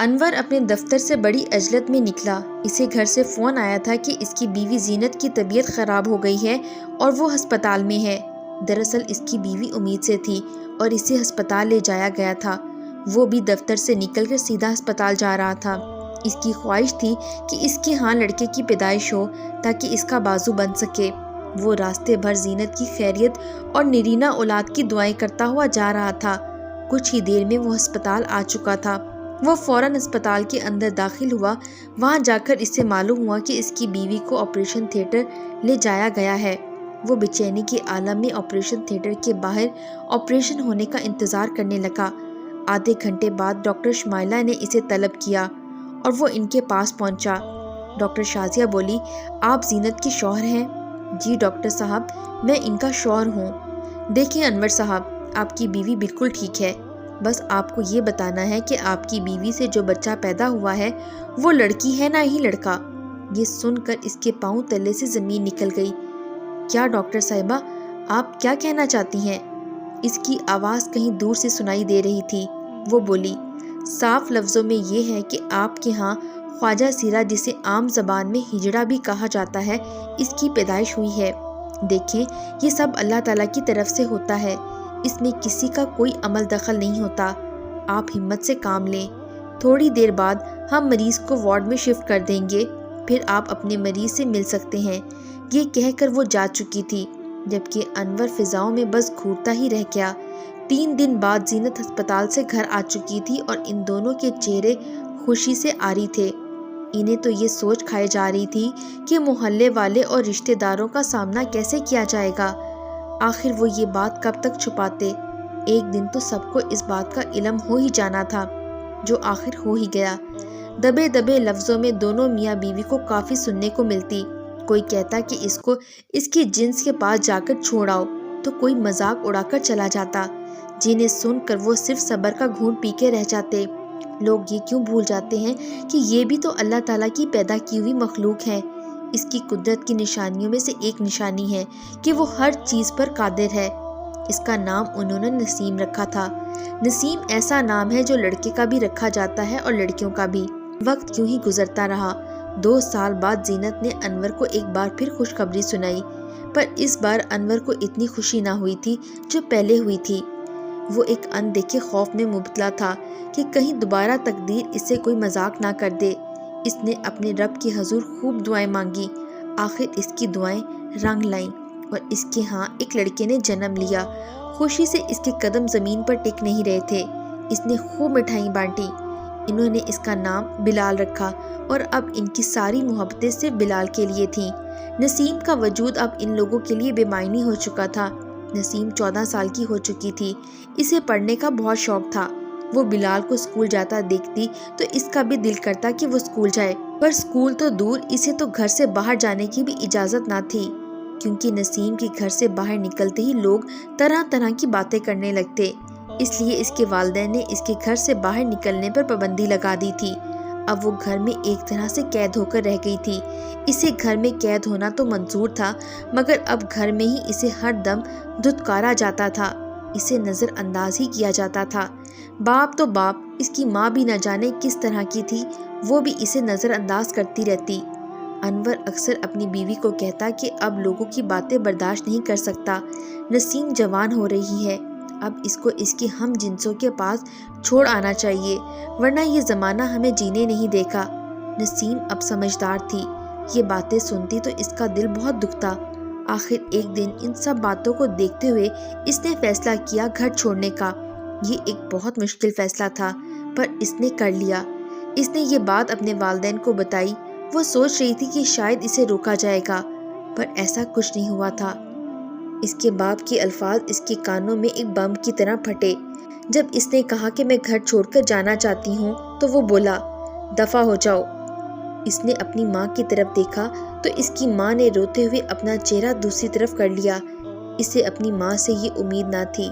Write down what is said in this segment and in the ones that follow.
انور اپنے دفتر سے بڑی عجلت میں نکلا۔ اسے گھر سے فون آیا تھا کہ اس کی بیوی زینت کی طبیعت خراب ہو گئی ہے اور وہ ہسپتال میں ہے۔ دراصل اس کی بیوی امید سے تھی اور اسے ہسپتال لے جایا گیا تھا۔ وہ بھی دفتر سے نکل کر سیدھا ہسپتال جا رہا تھا۔ اس کی خواہش تھی کہ اس کے ہاں لڑکے کی پیدائش ہو تاکہ اس کا بازو بن سکے۔ وہ راستے بھر زینت کی خیریت اور نرینہ اولاد کی دعائیں کرتا ہوا جا رہا تھا۔ کچھ ہی دیر میں وہ ہسپتال آ چکا تھا۔ وہ فوراً ہسپتال کے اندر داخل ہوا۔ وہاں جا کر اسے معلوم ہوا کہ اس کی بیوی کو آپریشن تھیٹر لے جایا گیا ہے۔ وہ بے چینی کے عالم میں آپریشن تھیٹر کے باہر آپریشن ہونے کا انتظار کرنے لگا۔ آدھے گھنٹے بعد ڈاکٹر شمائلہ نے اسے طلب کیا اور وہ ان کے پاس پہنچا۔ ڈاکٹر شازیہ بولی، آپ زینت کے شوہر ہیں؟ جی ڈاکٹر صاحب، میں ان کا شوہر ہوں۔ دیکھیں انور صاحب، آپ کی بیوی بالکل ٹھیک ہے۔ بس آپ کو یہ بتانا ہے کہ آپ کی بیوی سے جو بچہ پیدا ہوا ہے وہ لڑکی ہے نہ ہی لڑکا۔ یہ سن کر اس کے پاؤں تلے سے زمین نکل گئی۔ کیا ڈاکٹر صاحبہ، آپ کیا کہنا چاہتی ہیں؟ اس کی آواز کہیں دور سے سنائی دے رہی تھی۔ وہ بولی، صاف لفظوں میں یہ ہے کہ آپ کے ہاں خواجہ سیرا، جسے عام زبان میں ہجڑا بھی کہا جاتا ہے، اس کی پیدائش ہوئی ہے۔ دیکھیں، یہ سب اللہ تعالیٰ کی طرف سے ہوتا ہے، اس میں کسی کا کوئی عمل دخل نہیں ہوتا۔ آپ ہمت سے کام لیں، تھوڑی دیر بعد ہم مریض کو وارڈ میں شفٹ کر دیں گے، پھر آپ اپنے مریض سے مل سکتے ہیں۔ یہ کہہ کر وہ جا چکی تھی، جبکہ انور فضاؤں میں بس گھورتا ہی رہ گیا۔ 3 دن بعد زینت ہسپتال سے گھر آ چکی تھی اور ان دونوں کے چہرے خوشی سے آری تھے۔ انہیں تو یہ سوچ کھائے جا رہی تھی کہ محلے والے اور رشتہ داروں کا سامنا کیسے کیا جائے گا۔ آخر وہ یہ بات کب تک چھپاتے؟ ایک دن تو سب کو اس بات کا علم ہو ہی جانا تھا، جو آخر ہو ہی گیا۔ دبے دبے لفظوں میں دونوں میاں بیوی کو کافی سننے کو ملتی۔ کوئی کہتا کہ اس کو اس کی جنس کے پاس جا کر چھوڑ آؤ، تو کوئی مذاق اڑا کر چلا جاتا، جنہیں سن کر وہ صرف صبر کا گھونٹ پی کے رہ جاتے۔ لوگ یہ کیوں بھول جاتے ہیں کہ یہ بھی تو اللہ تعالیٰ کی پیدا کی ہوئی مخلوق ہے۔ اس کی قدرت کی نشانیوں میں سے ایک نشانی ہے کہ وہ ہر چیز پر قادر ہے۔ اس کا نام انہوں نے نسیم رکھا تھا۔ نسیم ایسا نام ہے جو لڑکے کا بھی رکھا جاتا ہے اور لڑکیوں کا بھی۔ وقت یوں ہی گزرتا رہا۔ 2 سال بعد زینت نے انور کو ایک بار پھر خوشخبری سنائی، پر اس بار انور کو اتنی خوشی نہ ہوئی تھی جو پہلے ہوئی تھی۔ وہ ایک اندیکھے خوف میں مبتلا تھا کہ کہیں دوبارہ تقدیر اس سے کوئی مذاق نہ کر دے۔ اس نے اپنے رب کے حضور خوب دعائیں مانگی۔ آخر اس کی دعائیں رنگ لائیں اور اس کے ہاں ایک لڑکے نے جنم لیا۔ خوشی سے اس کے قدم زمین پر ٹک نہیں رہے تھے۔ اس نے خوب مٹھائی بانٹی۔ انہوں نے اس کا نام بلال رکھا اور اب ان کی ساری محبتیں صرف بلال کے لیے تھیں۔ نسیم کا وجود اب ان لوگوں کے لیے بے معنی ہو چکا تھا۔ نسیم 14 سال کی ہو چکی تھی۔ اسے پڑھنے کا بہت شوق تھا۔ وہ بلال کو اسکول جاتا دیکھتی تو اس کا بھی دل کرتا کہ وہ اسکول جائے، پر اسکول تو دور، اسے تو گھر سے باہر جانے کی بھی اجازت نہ تھی، کیونکہ نسیم کے گھر سے باہر نکلتے ہی لوگ طرح طرح کی باتیں کرنے لگتے۔ اس لیے اس کے والدین نے اس کے گھر سے باہر نکلنے پر پابندی لگا دی تھی۔ اب وہ گھر میں ایک طرح سے قید ہو کر رہ گئی تھی۔ اسے گھر میں قید ہونا تو منظور تھا، مگر اب گھر میں ہی اسے ہر دم دھتکارا جاتا تھا، اسے نظر انداز ہی کیا جاتا تھا۔ باپ تو باپ، اس کی ماں بھی نہ جانے کس طرح کی تھی، وہ بھی اسے نظر انداز کرتی رہتی۔ انور اکثر اپنی بیوی کو کہتا کہ اب لوگوں کی باتیں برداشت نہیں کر سکتا۔ نسیم جوان ہو رہی ہے، اب اس کو اس کی ہم جنسوں کے پاس چھوڑ آنا چاہیے، ورنہ یہ زمانہ ہمیں جینے نہیں دے گا۔ نسیم اب سمجھدار تھی، یہ باتیں سنتی تو اس کا دل بہت دکھتا۔ آخر ایک دن ان سب باتوں کو دیکھتے ہوئے اس نے فیصلہ کیا گھر چھوڑنے کا۔ یہ ایک بہت مشکل فیصلہ تھا، پر اس نے کر لیا۔ اس نے یہ بات اپنے والدین کو بتائی۔ وہ سوچ رہی تھی کہ شاید اسے روکا جائے گا، پر ایسا کچھ نہیں ہوا تھا۔ اس کے باپ کے الفاظ اس کے کانوں میں ایک بم کی طرح پھٹے۔ جب اس نے کہا کہ میں گھر چھوڑ کر جانا چاہتی ہوں، تو وہ بولا، دفع ہو جاؤ۔ اس نے اپنی ماں کی طرف دیکھا تو اس کی ماں نے روتے ہوئے اپنا چہرہ دوسری طرف کر لیا۔ اسے اپنی ماں سے یہ امید نہ تھی۔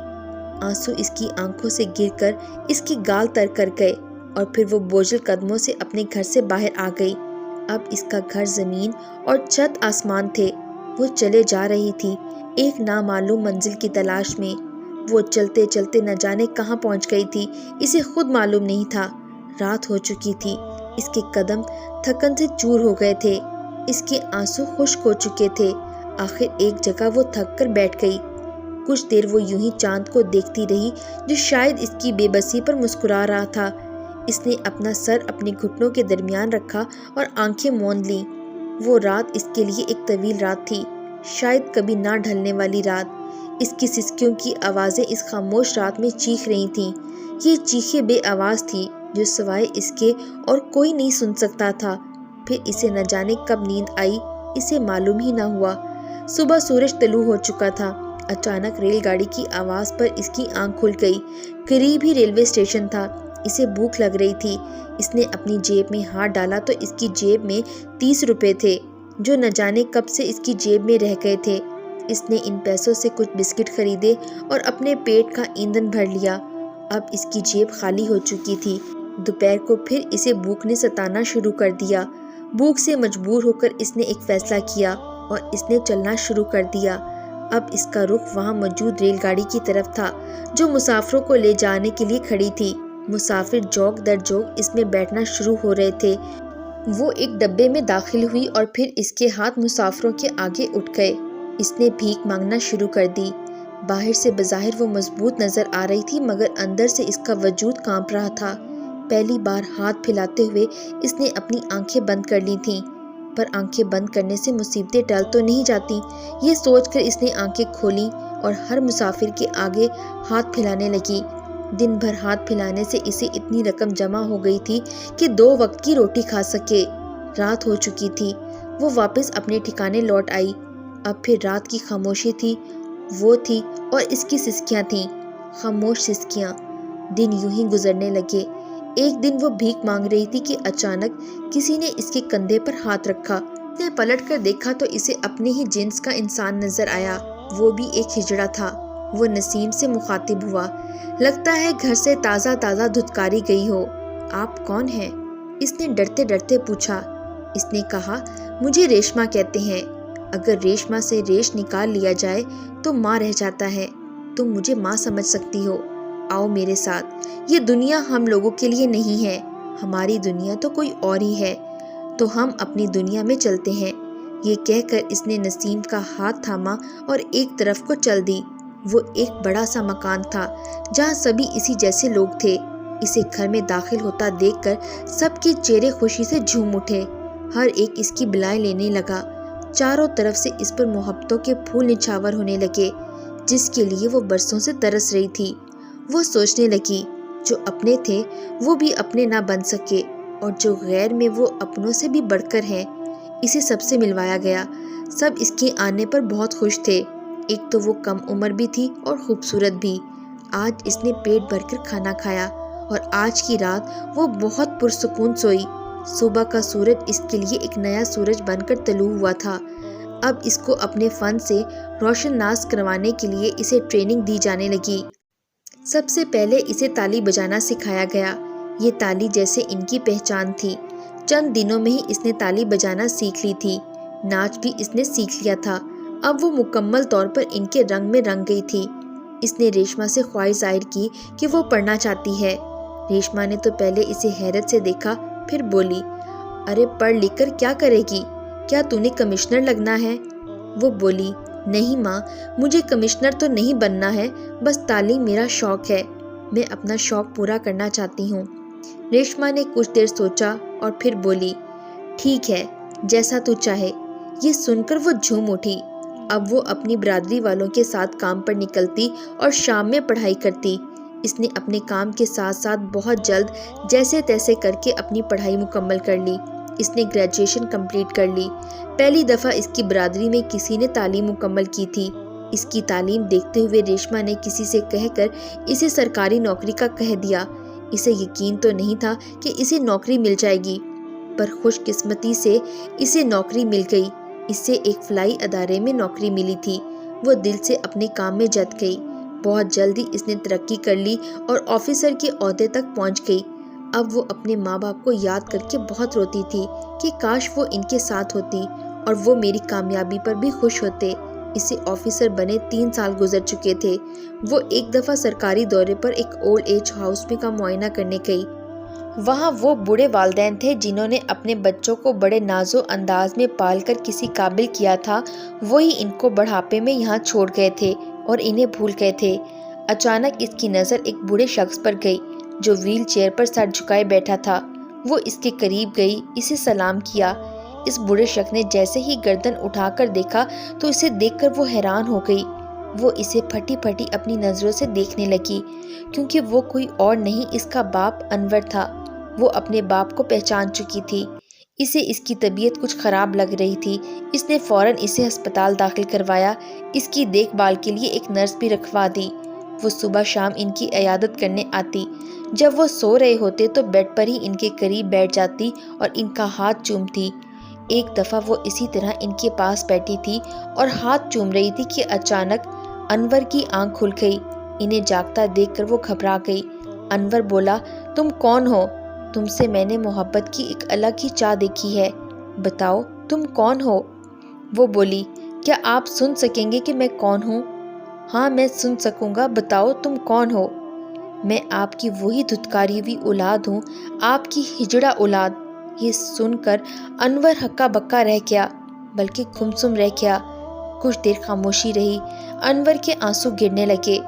آنسو اس کی آنکھوں سے گر کر اس کی گال تر کر گئے اور پھر وہ بوجھل قدموں سے اپنے گھر سے باہر آ گئی۔ اب اس کا گھر زمین اور چھت آسمان تھے۔ وہ چلے جا رہی تھی ایک نامعلوم منزل کی تلاش میں۔ وہ چلتے چلتے نہ جانے کہاں پہنچ گئی تھی، اسے خود معلوم نہیں تھا۔ رات ہو چکی تھی، اس کے قدم تھکن سے چور ہو گئے تھے، اس کے آنسو خشک ہو چکے تھے۔ آخر ایک جگہ وہ تھک کر بیٹھ گئی۔ کچھ دیر وہ یوں ہی چاند کو دیکھتی رہی جو شاید اس کی بے بسی پر مسکرا رہا تھا۔ اس نے اپنا سر اپنے گھٹنوں کے درمیان رکھا اور آنکھیں موند لیں۔ وہ رات اس کے لیے ایک طویل رات تھی، شاید کبھی نہ ڈھلنے والی رات۔ اس کی سسکیوں کی آوازیں اس خاموش رات میں چیخ رہی تھیں۔ یہ چیخیں بے آواز تھی جو سوائے اس کے اور کوئی نہیں سن سکتا تھا۔ پھر اسے نہ جانے کب نیند آئی، اسے معلوم ہی نہ ہوا۔ صبح سورج طلوع ہو چکا تھا۔ اچانک ریل گاڑی کی آواز پر اس کی آنکھ کھل گئی۔ قریب ہی ریلوے اسٹیشن تھا۔ اسے بھوک لگ رہی تھی۔ اس نے اپنی جیب میں ہاتھ ڈالا تو اس کی جیب میں 30 روپے تھے جو نہ جانے کب سے اس کی جیب میں رہ گئے تھے۔ اس نے ان پیسوں سے کچھ بسکٹ خریدے اور اپنے پیٹ کا ایندھن بھر لیا۔ اب اس کی جیب خالی ہو چکی تھی۔ دوپہر کو پھر اسے بھوک نے ستانا شروع کر دیا۔ بھوک سے مجبور ہو کر اس نے ایک فیصلہ کیا اور اس نے چلنا شروع کر دیا۔ اب اس کا رخ وہاں موجود ریل گاڑی کی طرف تھا جو مسافروں کو لے جانے کے لیے کھڑی تھی۔ مسافر جوک در جوک اس میں بیٹھنا شروع ہو رہے تھے۔ وہ ایک ڈبے میں داخل ہوئی اور پھر اس کے ہاتھ مسافروں کے آگے اٹھ گئے۔ اس نے بھیک مانگنا شروع کر دی۔ باہر سے بظاہر وہ مضبوط نظر آ رہی تھی مگر اندر سے اس کا وجود کانپ رہا تھا۔ پہلی بار ہاتھ پھیلاتے ہوئے اس نے اپنی آنکھیں بند کر لی تھیں، پر آنکھیں بند کرنے سے مصیبتیں ٹل تو نہیں جاتی، یہ سوچ کر اس نے آنکھیں کھولیں اور ہر مسافر کے آگے ہاتھ پھیلانے لگی۔ دن بھر ہاتھ پھیلانے سے اسے اتنی رقم جمع ہو گئی تھی کہ 2 وقت کی روٹی کھا سکے۔ رات ہو چکی تھی۔ وہ واپس اپنے ٹھکانے لوٹ آئی۔ اب پھر رات کی خاموشی تھی، وہ تھی اور اس کی سسکیاں تھیں، خاموش سسکیاں۔ دن یوں ہی گزرنے لگے۔ ایک دن وہ بھیک مانگ رہی تھی کہ اچانک کسی نے اس کے کندھے پر ہاتھ رکھا۔ اس نے پلٹ کر دیکھا تو اسے اپنے ہی جنس کا انسان نظر آیا، وہ بھی ایک ہجڑا تھا۔ وہ نسیم سے مخاطب ہوا، لگتا ہے گھر سے تازہ تازہ دھتکاری گئی ہو، آپ کون ہیں؟ اس نے ڈرتے ڈرتے پوچھا۔ اس نے کہا، مجھے ریشما کہتے ہیں، اگر ریشما سے ریش نکال لیا جائے تو ماں رہ جاتا ہے، تم مجھے ماں سمجھ سکتی ہو، آؤ میرے ساتھ، یہ دنیا ہم لوگوں کے لیے نہیں ہے، ہماری دنیا تو کوئی اور ہی ہے، تو ہم اپنی دنیا میں چلتے ہیں۔ یہ کہہ کر اس نے نسیم کا ہاتھ تھاما اور ایک طرف کو چل دی۔ وہ ایک بڑا سا مکان تھا جہاں سبھی اسی جیسے لوگ تھے۔ اسے گھر میں داخل ہوتا دیکھ کر سب کے چہرے خوشی سے جھوم اٹھے، ہر ایک اس کی بلائیں لینے لگا۔ چاروں طرف سے اس پر محبتوں کے پھول نچھاور ہونے لگے جس کے لیے وہ برسوں سے ترس رہی تھی۔ وہ سوچنے لگی، جو اپنے تھے وہ بھی اپنے نہ بن سکے اور جو غیر میں وہ اپنوں سے بھی بڑھ کر ہیں۔ اسے سب سے ملوایا گیا۔ سب اس کے آنے پر بہت خوش تھے۔ ایک تو وہ کم عمر بھی تھی اور خوبصورت بھی۔ آج اس نے پیٹ بھر کر کھانا کھایا اور آج کی رات وہ بہت پرسکون سوئی۔ صبح کا سورج اس کے لیے ایک نیا سورج بن کر طلوع ہوا تھا۔ اب اس کو اپنے فن سے روشن ناز کروانے کے لیے اسے ٹریننگ دی جانے لگی۔ سب سے پہلے اسے تالی بجانا سکھایا گیا۔ یہ تالی جیسے ان کی پہچان تھی۔ چند دنوں میں ہی اس نے تالی بجانا سیکھ لی تھی۔ ناچ بھی اس نے سیکھ لیا تھا۔ اب وہ مکمل طور پر ان کے رنگ میں رنگ گئی تھی۔ اس نے ریشما سے خواہش ظاہر کی کہ وہ پڑھنا چاہتی ہے۔ ریشما نے تو پہلے اسے حیرت سے دیکھا، پھر بولی، ارے پڑھ لکھ کر کیا کرے گی؟ کیا تو نے کمشنر لگنا ہے؟ وہ بولی، نہیں ماں، مجھے کمشنر تو نہیں بننا ہے، بس تعلیم میرا شوق ہے، میں اپنا شوق پورا کرنا چاہتی ہوں۔ ریشما نے کچھ دیر سوچا اور پھر بولی، ٹھیک ہے، جیسا تو چاہے۔ یہ سن کر وہ جھوم اٹھی۔ اب وہ اپنی برادری والوں کے ساتھ کام پر نکلتی اور شام میں پڑھائی کرتی۔ اس نے اپنے کام کے ساتھ ساتھ بہت جلد جیسے تیسے کر کے اپنی پڑھائی مکمل کر لی۔ اس نے گریجویشن کمپلیٹ کر لی۔ پہلی دفعہ اس کی برادری میں کسی نے تعلیم مکمل کی تھی۔ اس کی تعلیم دیکھتے ہوئے ریشما نے کسی سے کہہ کر اسے سرکاری نوکری کا کہہ دیا۔ اسے یقین تو نہیں تھا کہ اسے نوکری مل جائے گی، پر خوش قسمتی سے اسے نوکری مل گئی۔ اسے ایک فلاحی ادارے میں نوکری ملی تھی۔ وہ دل سے اپنے کام میں جت گئی۔ بہت جلدی اس نے ترقی کر لی اور آفیسر کے عہدے تک پہنچ گئی۔ اب وہ اپنے ماں باپ کو یاد کر کے بہت روتی تھی کہ کاش وہ ان کے ساتھ ہوتی اور وہ میری کامیابی پر بھی خوش ہوتے۔ اسے آفیسر بنے 3 سال گزر چکے تھے۔ وہ ایک دفعہ سرکاری دورے پر ایک اولڈ ایج ہاؤس میں کا معائنہ کرنے گئی۔ وہاں وہ بوڑھے والدین تھے جنہوں نے اپنے بچوں کو بڑے ناز و انداز میں پال کر کسی قابل کیا تھا، وہی ان کو بڑھاپے میں یہاں چھوڑ گئے تھے اور انہیں بھول گئے تھے۔ اچانک اس کی نظر ایک بوڑھے شخص پر گئی جو ویل چیئر پر سر جھکائے بیٹھا تھا۔ وہ اس کے قریب گئی، اسے سلام کیا۔ اس بوڑھے شخص نے جیسے ہی گردن اٹھا کر دیکھا تو اسے دیکھ کر وہ حیران ہو گئی۔ وہ اسے پھٹی پھٹی اپنی نظروں سے دیکھنے لگی، کیونکہ وہ کوئی اور نہیں اس کا باپ انور تھا۔ وہ اپنے باپ کو پہچان چکی تھی۔ اسے اس کی طبیعت کچھ خراب لگ رہی تھی۔ اس نے فوراً اسے ہسپتال داخل کروایا۔ اس کی دیکھ بھال کے لیے ایک نرس بھی رکھوا دی۔ وہ صبح شام ان کی عیادت کرنے آتی۔ جب وہ سو رہے ہوتے تو بیڈ پر ہی ان کے قریب بیٹھ جاتی اور ان کا ہاتھ چومتی۔ ایک دفعہ وہ اسی طرح ان کے پاس بیٹھی تھی اور ہاتھ چوم رہی تھی کہ اچانک انور کی آنکھ کھل گئی۔ انہیں جاگتا دیکھ کر وہ گھبرا گئی۔ انور بولا، تم کون ہو؟ تم سے میں نے محبت کی ایک الگ ہی چاہ دیکھی ہے، بتاؤ تم کون ہو؟ وہ بولی، کیا آپ سن سکیں گے کہ میں کون ہوں؟ ہاں میں سن سکوں گا، بتاؤ تم کون ہو؟ میں آپ کی وہی دھتکاری ہوئی اولاد ہوں، آپ کی ہجڑا اولاد۔ یہ سن کر انور ہکا بکا رہ گیا، بلکہ گمسم رہ گیا۔ کچھ دیر خاموشی رہی، انور کے آنسو گرنے لگے۔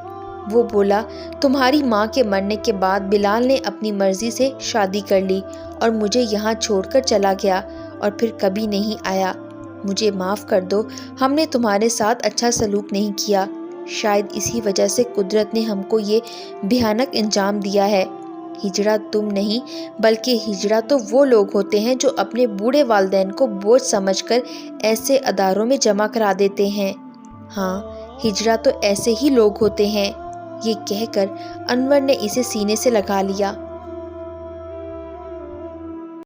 وہ بولا، تمہاری ماں کے مرنے کے بعد بلال نے اپنی مرضی سے شادی کر لی اور مجھے یہاں چھوڑ کر چلا گیا اور پھر کبھی نہیں آیا۔ مجھے معاف کر دو، ہم نے تمہارے ساتھ اچھا سلوک نہیں کیا۔ شاید اسی وجہ سے قدرت نے ہم کو یہ بھیانک انجام دیا ہے۔ ہجڑا تم نہیں، بلکہ ہجڑا تو وہ لوگ ہوتے ہیں جو اپنے بوڑھے والدین کو بوجھ سمجھ کر ایسے اداروں میں جمع کرا دیتے ہیں۔ ہاں، ہجڑا تو ایسے ہی لوگ ہوتے ہیں۔ یہ کہہ کر انور نے اسے سینے سے لگا لیا۔